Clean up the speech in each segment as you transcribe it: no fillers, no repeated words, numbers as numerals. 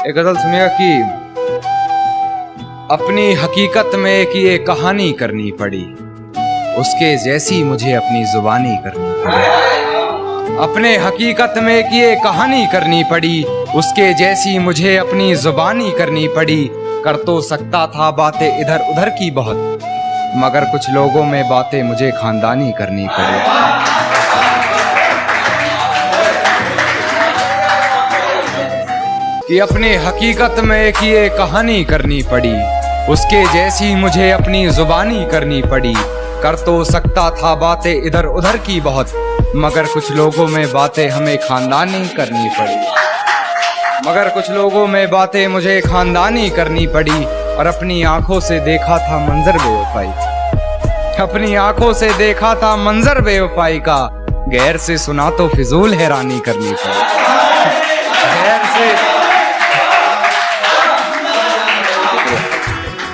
एक गजल सुनिएगा कि अपनी हकीकत में एक ये कहानी करनी पड़ी, उसके जैसी मुझे अपनी जुबानी करनी पड़ी। अपने हकीकत में एक ये कहानी करनी पड़ी, उसके जैसी मुझे अपनी जुबानी करनी पड़ी। कर तो सकता था बातें इधर उधर की बहुत, मगर कुछ लोगों में बातें मुझे खानदानी करनी पड़ी। कि अपने हकीकत में एक ये कहानी करनी पड़ी, उसके जैसी मुझे अपनी जुबानी करनी पड़ी। कर तो सकता था बातें इधर उधर की बहुत, मगर कुछ लोगों में बातें हमें खानदानी करनी पड़ी। मगर कुछ लोगों में बातें मुझे खानदानी करनी पड़ी। और अपनी आंखों से देखा था मंजर बेवफाई, अपनी आंखों से देखा था मंजर बेवफाई का। गैर से सुना तो फिजूल हैरानी करनी पड़ी।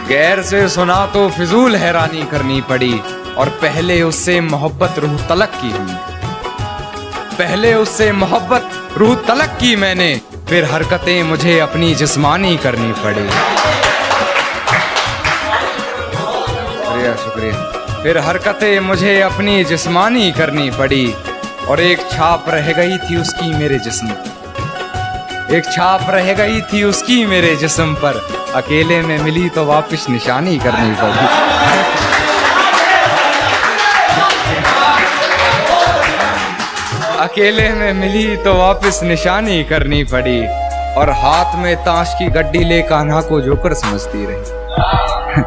गैर से सुना तो फिजूल हैरानी करनी पड़ी। और पहले उससे मोहब्बत रूह तलक की हुई, पहले उससे मोहब्बत रूह तलक की मैंने, फिर हरकतें मुझे अपनी जिस्मानी करनी पड़ी। शुक्रिया शुक्रिया। फिर हरकतें मुझे अपनी जिस्मानी करनी पड़ी। और एक छाप रह गई थी उसकी मेरे जिस्म, एक छाप रह गई थी उसकी मेरे जिस्म पर। अकेले में मिली तो वापस निशानी करनी पड़ी। अकेले में मिली तो वापस निशानी करनी पड़ी। और हाथ में ताश की गड्डी ले कान्हा को जोकर समझती रही।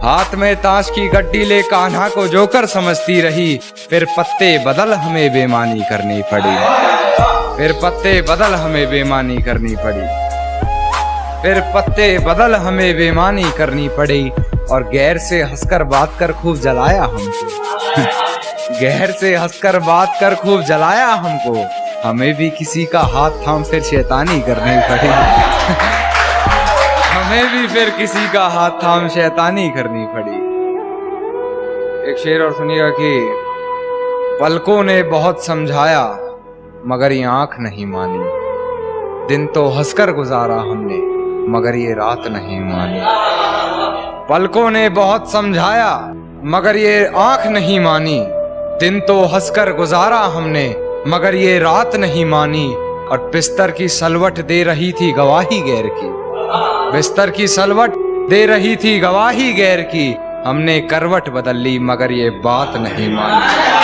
हाथ में ताश की गड्डी ले कान्हा को जोकर समझती रही। फिर पत्ते बदल हमें बेईमानी करनी पड़ी, फिर पत्ते बदल हमें बेईमानी करनी पड़ी, फिर पत्ते बदल हमें बेईमानी करनी पड़ी। और गैर से हंसकर बात कर खूब जलाया हमको। गैर से हंसकर बात कर खूब जलाया हमको। हमें भी किसी का हाथ थाम फिर शैतानी करनी पड़ी। हमें भी फिर किसी का हाथ थाम शैतानी करनी पड़ी। एक शेर और सुनिएगा कि पलकों ने बहुत समझाया मगर ये आंख नहीं मानी। दिन तो हंसकर गुजारा हमने मगर ये रात नहीं मानी। पलकों ने बहुत समझाया मगर ये आंख नहीं मानी। दिन तो हंसकर गुजारा हमने मगर ये रात नहीं मानी। और बिस्तर की सलवट दे रही थी गवाही गैर की, बिस्तर की सलवट दे रही थी गवाही गैर की। हमने करवट बदल ली मगर ये बात नहीं मानी।